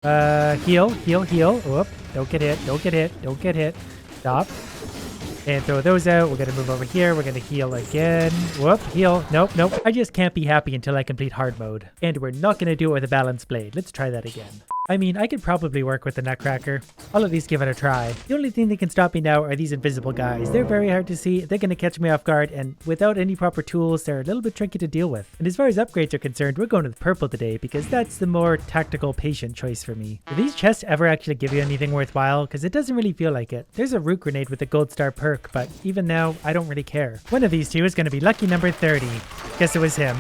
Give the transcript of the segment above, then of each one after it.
Heal, heal, heal. Whoop. Don't get hit. Don't get hit. Don't get hit. Stop. And throw those out. We're going to move over here. We're going to heal again. Whoop. Heal. Nope. Nope. I just can't be happy until I complete hard mode. And we're not going to do it with a balanced blade. Let's try that again. I mean, I could probably work with the Nutcracker. I'll at least give it a try. The only thing that can stop me now are these invisible guys. They're very hard to see. They're going to catch me off guard. And without any proper tools, they're a little bit tricky to deal with. And as far as upgrades are concerned, we're going with purple today because that's the more tactical, patient choice for me. Do these chests ever actually give you anything worthwhile? Because it doesn't really feel like it. There's a root grenade with a gold star perk, but even now, I don't really care. One of these two is going to be lucky number 30. Guess it was him.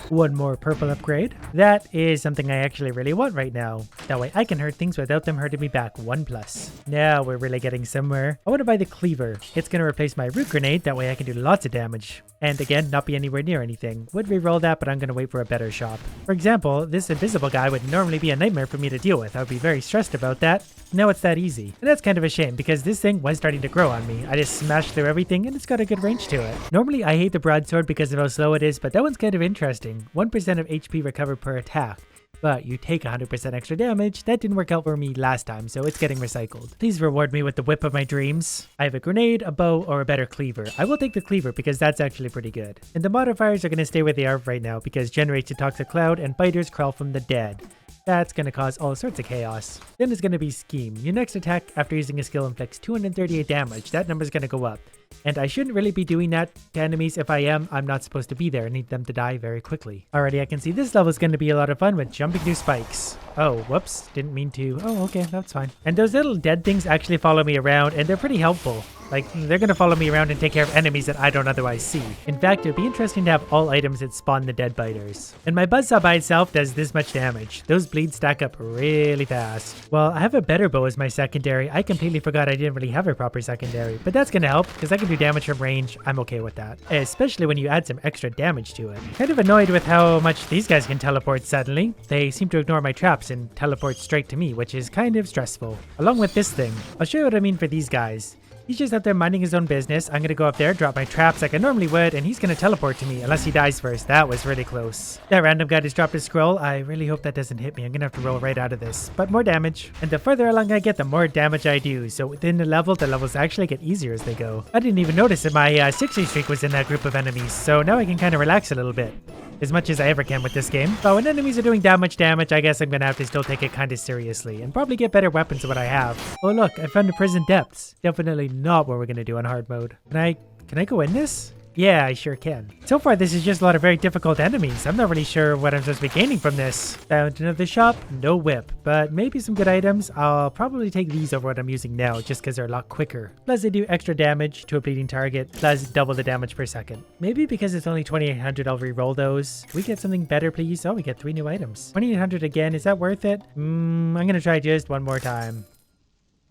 One more purple upgrade. That is something I actually really want right now. That way I can hurt things without them hurting me back. 1+. Now we're really getting somewhere. I want to buy the cleaver. It's going to replace my root grenade. That way I can do lots of damage. And again, not be anywhere near anything. Would re-roll that, but I'm going to wait for a better shop. For example, this invisible guy would normally be a nightmare for me to deal with. I would be very stressed about that. Now it's that easy. And that's kind of a shame because this thing was starting to grow on me. I just smashed through everything and it's got a good range to it. Normally I hate the broadsword because of how slow it is, but that one's kind of interesting. 1% of HP recovered per attack. But you take 100% extra damage. That didn't work out for me last time, so it's getting recycled. Please reward me with the whip of my dreams. I have a grenade, a bow, or a better cleaver. I will take the cleaver because that's actually pretty good. And the modifiers are going to stay where they are right now because generates a toxic cloud and biters crawl from the dead. That's going to cause all sorts of chaos. Then there's going to be Scheme. Your next attack after using a skill inflicts 238 damage. That number's going to go up. And I shouldn't really be doing that to enemies. If I am, I'm not supposed to be there. I need them to die very quickly. Alrighty, I can see this level is going to be a lot of fun with jumping through spikes. Oh, whoops. Didn't mean to. Oh, okay. That's fine. And those little dead things actually follow me around and they're pretty helpful. Like, they're going to follow me around and take care of enemies that I don't otherwise see. In fact, it would be interesting to have all items that spawn the dead biters. And my buzzsaw by itself does this much damage. Those bleeds stack up really fast. Well, I have a better bow as my secondary. I completely forgot I didn't really have a proper secondary. But that's going to help because I can do damage from range. I'm okay with that. Especially when you add some extra damage to it. Kind of annoyed with how much these guys can teleport suddenly. They seem to ignore my traps and teleport straight to me, which is kind of stressful. Along with this thing, I'll show you what I mean for these guys. He's just up there minding his own business. I'm going to go up there, drop my traps like I normally would, and he's going to teleport to me unless he dies first. That was really close. That random guy just dropped his scroll. I really hope that doesn't hit me. I'm going to have to roll right out of this. But more damage. And the further along I get, the more damage I do. So within the levels actually get easier as they go. I didn't even notice that my 60 streak was in that group of enemies. So now I can kind of relax a little bit. As much as I ever can with this game. But when enemies are doing that much damage, I guess I'm gonna have to still take it kind of seriously and probably get better weapons than what I have. Oh look, I found the prison depths. Definitely not what we're gonna do on hard mode. Can I go in this? Yeah, I sure can. So far, this is just a lot of very difficult enemies. I'm not really sure what I'm supposed to be gaining from this. Found another shop, no whip, but maybe some good items. I'll probably take these over what I'm using now just because they're a lot quicker. Plus, they do extra damage to a bleeding target, plus double the damage per second. Maybe because it's only 2800, I'll re-roll those. Can we get something better, please? Oh, we get 3 new items. 2800 again, is that worth it? I'm gonna try just one more time.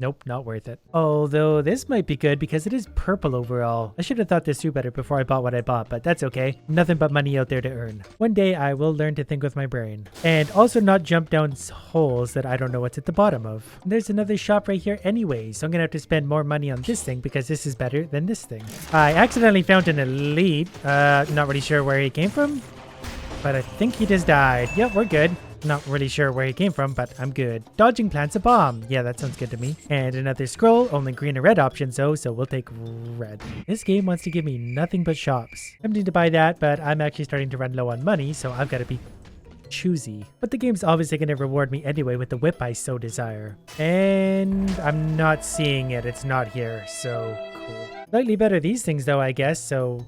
Nope, not worth it. Although this might be good because it is purple overall. I should have thought this through better before I bought what I bought, but that's okay. Nothing but money out there to earn. One day I will learn to think with my brain. And also not jump down holes that I don't know what's at the bottom of. There's another shop right here anyway, so I'm gonna have to spend more money on this thing because this is better than this thing. I accidentally found an elite. Not really sure where he came from, but I think he just died. Yep, we're good. Not really sure where he came from, but I'm good. Dodging plants a bomb. Yeah, that sounds good to me. And another scroll, only green and red options though, so we'll take red. This game wants to give me nothing but shops. I'm tempted to buy that, but I'm actually starting to run low on money, so I've got to be choosy. But the game's obviously going to reward me anyway with the whip I so desire. And I'm not seeing it. It's not here, so cool. Slightly better these things though, I guess, so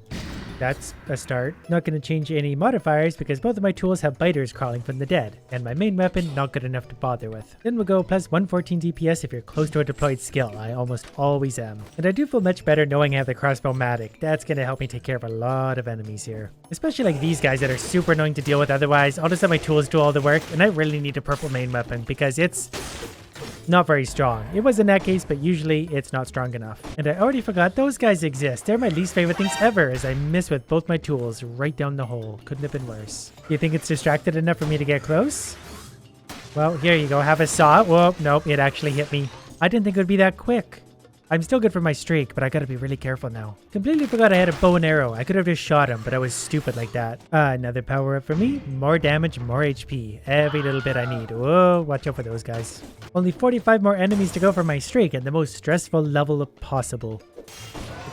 that's a start. Not going to change any modifiers because both of my tools have biters crawling from the dead. And my main weapon, not good enough to bother with. Then we'll go plus 114 DPS if you're close to a deployed skill. I almost always am. And I do feel much better knowing I have the crossbow-matic. That's going to help me take care of a lot of enemies here. Especially like these guys that are super annoying to deal with otherwise. I'll just let my tools do all the work. And I really need a purple main weapon because it's not very strong. It was in that case, but usually it's not strong enough. And I already forgot those guys exist. They're my least favorite things ever as I miss with both my tools right down the hole. Couldn't have been worse. You think it's distracted enough for me to get close? Well, here you go. Have a saw. Whoa, nope, it actually hit me. I didn't think it would be that quick. I'm still good for my streak, but I gotta be really careful now. Completely forgot I had a bow and arrow. I could have just shot him, but I was stupid like that. Another power up for me. More damage, more HP. Every little bit I need. Whoa, watch out for those guys. Only 45 more enemies to go for my streak at the most stressful level possible.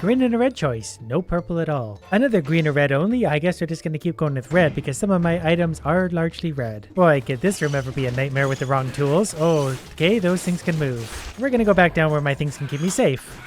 Green and a red choice, no purple at all. Another green or red only. I guess we're just gonna keep going with red because some of my items are largely red. Boy, could this room ever be a nightmare with the wrong tools? Oh, okay, those things can move. We're gonna go back down where my things can keep me safe.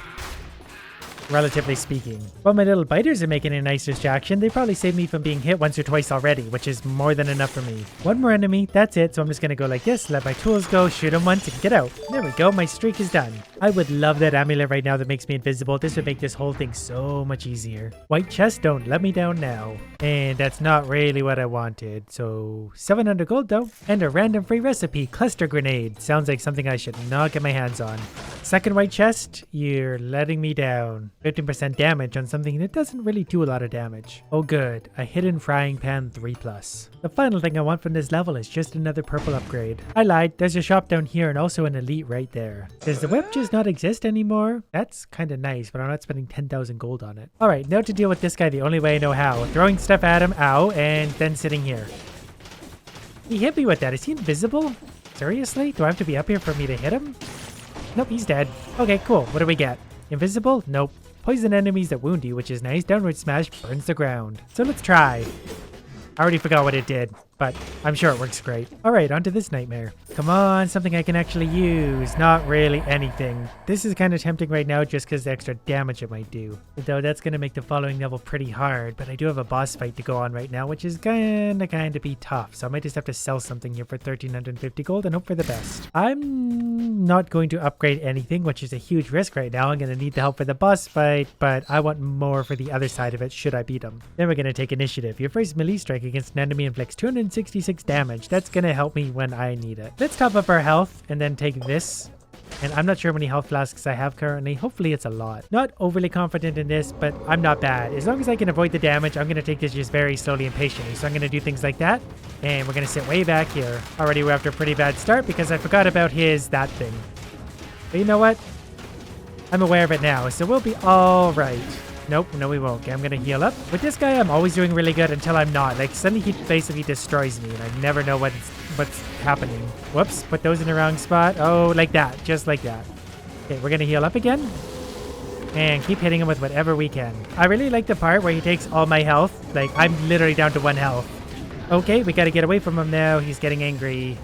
Relatively speaking. While my little biters are making a nice distraction, they probably saved me from being hit once or twice already, which is more than enough for me. One more enemy, that's it, so I'm just gonna go like this, let my tools go, shoot them once, and get out. There we go, my streak is done. I would love that amulet right now that makes me invisible. This would make this whole thing so much easier. White chest, don't let me down now. And that's not really what I wanted, so 700 gold though. And a random free recipe, cluster grenade. Sounds like something I should not get my hands on. Second white chest, you're letting me down. 15% damage on something that doesn't really do a lot of damage. Oh good, a hidden frying pan 3+. The final thing I want from this level is just another purple upgrade. I lied, there's a shop down here and also an elite right there. Does the whip just not exist anymore? That's kind of nice, but I'm not spending 10,000 gold on it. Alright, now to deal with this guy the only way I know how. Throwing stuff at him, ow, and then sitting here. He hit me with that, is he invisible? Seriously? Do I have to be up here for me to hit him? Nope, he's dead. Okay, cool, what do we get? Invisible? Nope. Poison enemies that wound you, which is nice. Downward smash burns the ground. So let's try. I already forgot what it did, but I'm sure it works great. Alright, on to this nightmare. Come on, something I can actually use. Not really anything. This is kind of tempting right now just because the extra damage it might do. Though that's going to make the following level pretty hard, but I do have a boss fight to go on right now, which is kind of be tough. So I might just have to sell something here for 1,350 gold and hope for the best. I'm not going to upgrade anything, which is a huge risk right now. I'm going to need the help for the boss fight, but I want more for the other side of it should I beat him. Then we're going to take initiative. Your first melee strike against an enemy inflicts 266 damage. That's going to help me when I need it. Let's top up our health and then take this. And I'm not sure how many health flasks I have currently. Hopefully it's a lot. Not overly confident in this, but I'm not bad. As long as I can avoid the damage, I'm going to take this just very slowly and patiently. So I'm going to do things like that. And we're going to sit way back here. Already we're after a pretty bad start because I forgot about that thing. But you know what? I'm aware of it now, so we'll be all right. Nope, no we won't. Okay, I'm gonna heal up. With this guy, I'm always doing really good until I'm not. Like, suddenly he basically destroys me, and I never know what's happening. Whoops, put those in the wrong spot. Oh, like that. Just like that. Okay, we're gonna heal up again. And keep hitting him with whatever we can. I really like the part where he takes all my health. Like, I'm literally down to 1 health. Okay, we gotta get away from him now. He's getting angry.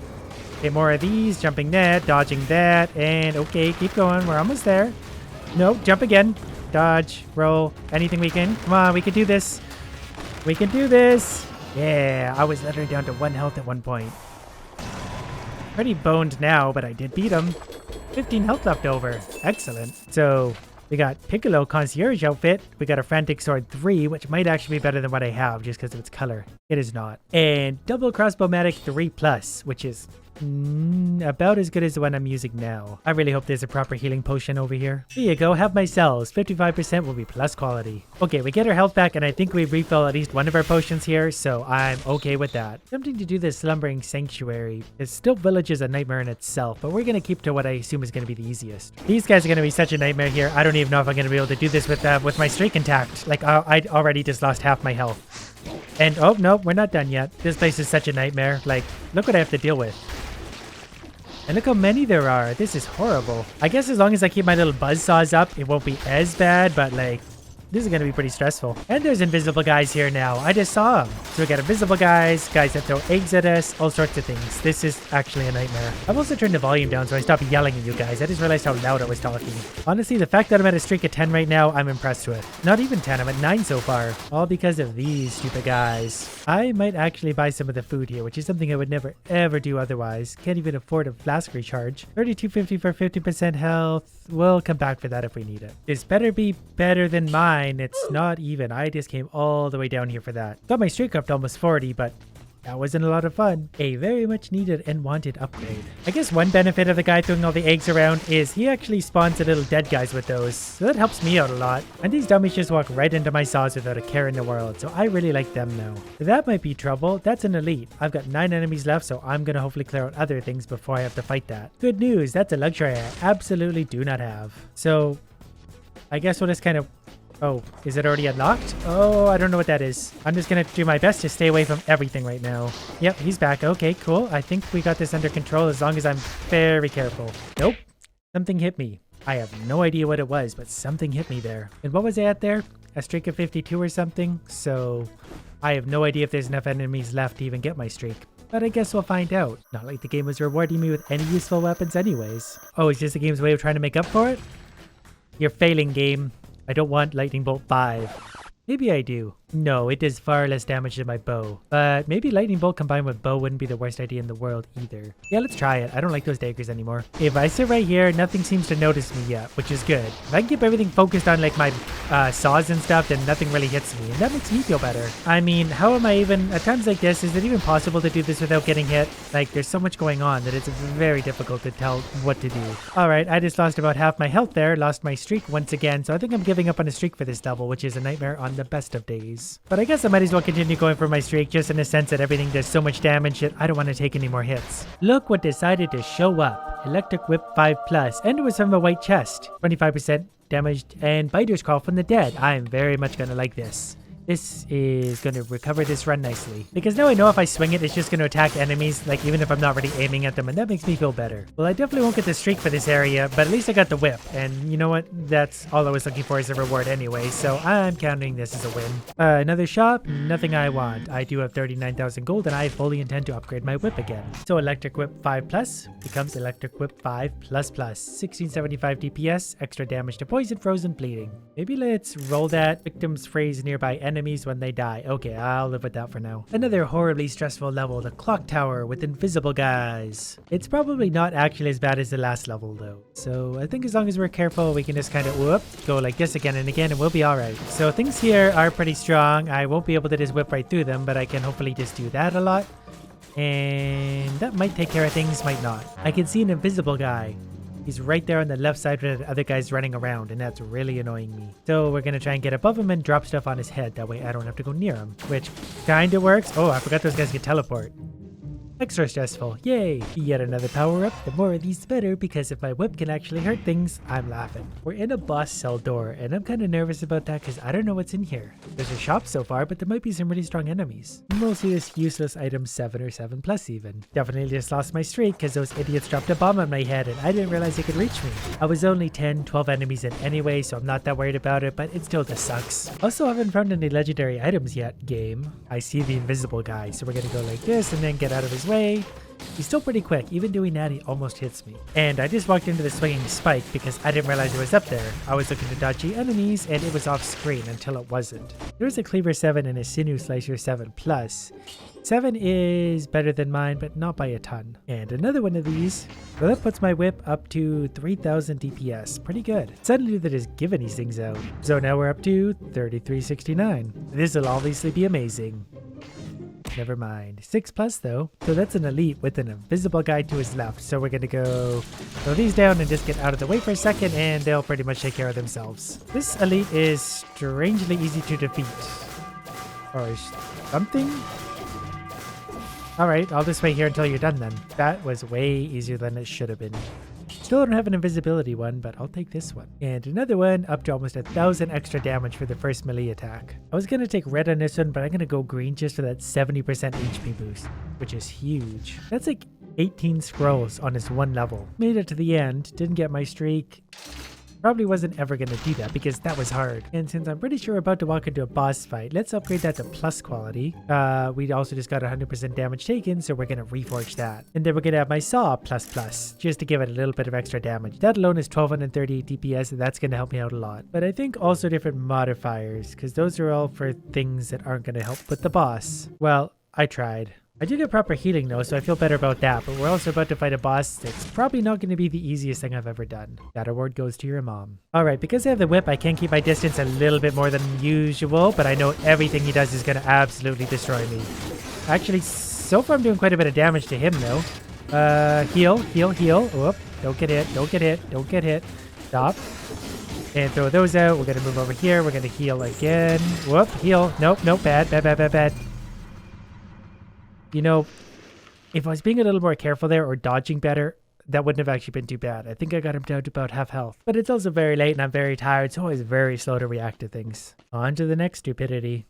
Okay, more of these. Jumping that, dodging that. And okay, keep going. We're almost there. Nope, jump again. Dodge, roll, anything we can. Come on, we can do this. We can do this. Yeah, I was literally down to 1 health at one point. Pretty boned now, but I did beat him. 15 health left over. Excellent. So we got Piccolo Concierge outfit. We got a Frantic Sword 3, which might actually be better than what I have just because of its color. It is not. And Double Crossbow-matic 3+, which is about as good as the one I'm using now. I really hope there's a proper healing potion over here. Here you go, have my cells. 55% will be plus quality. Okay, we get our health back and I think we refill at least one of our potions here, so I'm okay with that. Tempting to do this Slumbering Sanctuary. It's still village is a nightmare in itself, but we're gonna keep to what I assume is gonna be the easiest. These guys are gonna be such a nightmare here. I don't even know if I'm gonna be able to do this with my streak intact. Like, I'd already just lost half my health. And oh no, we're not done yet. This place is such a nightmare. Like, look what I have to deal with. And look how many there are. This is horrible. I guess as long as I keep my little buzzsaws up, it won't be as bad, but like, this is going to be pretty stressful. And there's invisible guys here now. I just saw them. So we got invisible guys that throw eggs at us, all sorts of things. This is actually a nightmare. I've also turned the volume down so I stopped yelling at you guys. I just realized how loud I was talking. Honestly, the fact that I'm at a streak of 10 right now, I'm impressed with. Not even 10, I'm at 9 so far. All because of these stupid guys. I might actually buy some of the food here, which is something I would never ever do otherwise. Can't even afford a flask recharge. 3250 for 50% health. We'll come back for that if we need it. This better be better than mine. It's not even. I just came all the way down here for that. Got my streak up to almost 40, but that wasn't a lot of fun. A very much needed and wanted upgrade. I guess one benefit of the guy throwing all the eggs around is he actually spawns the little dead guys with those. So that helps me out a lot. And these dummies just walk right into my saws without a care in the world. So I really like them now. That might be trouble. That's an elite. I've got 9 enemies left, so I'm going to hopefully clear out other things before I have to fight that. Good news. That's a luxury I absolutely do not have. So I guess we'll just kind of... Oh, is it already unlocked? Oh, I don't know what that is. I'm just going to do my best to stay away from everything right now. Yep, he's back. Okay, cool. I think we got this under control as long as I'm very careful. Nope. Something hit me. I have no idea what it was, but something hit me there. And what was I at there? A streak of 52 or something? So I have no idea if there's enough enemies left to even get my streak. But I guess we'll find out. Not like the game was rewarding me with any useful weapons anyways. Oh, it's just the game's way of trying to make up for it? You're failing, game. I don't want Lightning Bolt 5. Maybe I do. No, it does far less damage than my bow. But maybe Lightning Bolt combined with bow wouldn't be the worst idea in the world either. Yeah, let's try it. I don't like those daggers anymore. If I sit right here, nothing seems to notice me yet, which is good. If I can keep everything focused on like my saws and stuff, then nothing really hits me. And that makes me feel better. I mean, how am I even, at times like this, is it even possible to do this without getting hit? Like, there's so much going on that it's very difficult to tell what to do. Alright, I just lost about half my health there, lost my streak once again, so I think I'm giving up on a streak for this level, which is a nightmare on the best of days. But I guess I might as well continue going for my streak, just in the sense that everything does so much damage that I don't want to take any more hits. Look what decided to show up. Electric Whip 5 Plus, and it was from a white chest. 25% damaged and Biter's Call from the dead. I'm very much gonna like this. This is going to recover this run nicely. Because now I know if I swing it, it's just going to attack enemies, like even if I'm not really aiming at them, and that makes me feel better. Well, I definitely won't get the streak for this area, but at least I got the whip. And you know what? That's all I was looking for as a reward anyway, so I'm counting this as a win. Another shop? Nothing I want. I do have 39,000 gold, and I fully intend to upgrade my whip again. So Electric Whip 5 Plus becomes Electric Whip 5 Plus Plus. 1675 DPS, extra damage to poison, frozen, bleeding. Maybe let's roll that. Victims phrase nearby enemies when they die. Okay, I'll live with that for now. Another horribly stressful level, the clock tower with invisible guys. It's probably not actually as bad as the last level though. So I think as long as we're careful, we can just kind of go like this again and again and we'll be alright. So things here are pretty strong. I won't be able to just whip right through them, but I can hopefully just do that a lot. And that might take care of things, might not. I can see an invisible guy. He's right there on the left side where the other guy's running around, and that's really annoying me. So we're going to try and get above him and drop stuff on his head. That way I don't have to go near him, which kind of works. Oh, I forgot those guys can teleport. Extra stressful. Yay! Yet another power up. The more of these the better, because if my whip can actually hurt things, I'm laughing. We're in a boss cell door, and I'm kind of nervous about that because I don't know what's in here. There's a shop so far, but there might be some really strong enemies. Mostly this useless item 7 or 7 plus even. Definitely just lost my streak because those idiots dropped a bomb on my head and I didn't realize they could reach me. I was only 10, 12 enemies in anyway, so I'm not that worried about it, but it still just sucks. Also, haven't found any legendary items yet, game. I see the invisible guy, so we're gonna go like this and then get out of his way. He's still pretty quick. Even doing that, he almost hits me. And I just walked into the swinging spike because I didn't realize it was up there. I was looking to dodgy enemies and it was off screen until it wasn't. There's a Cleaver 7 and a Sinew Slicer 7 Plus. 7 is better than mine, but not by a ton. And another one of these. Well, that puts my whip up to 3000 DPS. Pretty good. Suddenly they're just giving these things out. So now we're up to 3369. This will obviously be amazing. Never mind. 6 plus though. So that's an elite with an invisible guy to his left. So we're gonna go throw these down and just get out of the way for a second and they'll pretty much take care of themselves. This elite is strangely easy to defeat. Or something? Alright, I'll just wait here until you're done then. That was way easier than it should have been. Still don't have an invisibility one, but I'll take this one. And another one up to almost 1,000 extra damage for the first melee attack. I was going to take red on this one, but I'm going to go green just for that 70% HP boost, which is huge. That's like 18 scrolls on this one level. Made it to the end, didn't get my streak. Probably wasn't ever going to do that because that was hard. And since I'm pretty sure we're about to walk into a boss fight, let's upgrade that to plus quality. We also just got 100% damage taken, so we're going to reforge that. And then we're going to have my saw plus, just to give it a little bit of extra damage. That alone is 1238 DPS, and that's going to help me out a lot. But I think also different modifiers, because those are all for things that aren't going to help with the boss. Well, I tried. I did get proper healing though, so I feel better about that, but we're also about to fight a boss that's probably not going to be the easiest thing I've ever done. That award goes to your mom. Alright, because I have the whip, I can keep my distance a little bit more than usual, but I know everything he does is going to absolutely destroy me. Actually, so far I'm doing quite a bit of damage to him though. Heal. Whoop, don't get hit. Stop. And throw those out. We're going to move over here. We're going to heal again. Whoop, heal. Nope, bad. You know, if I was being a little more careful there or dodging better, that wouldn't have actually been too bad. I think I got him down to about half health. But it's also very late and I'm very tired, so I was very slow to react to things. On to the next stupidity.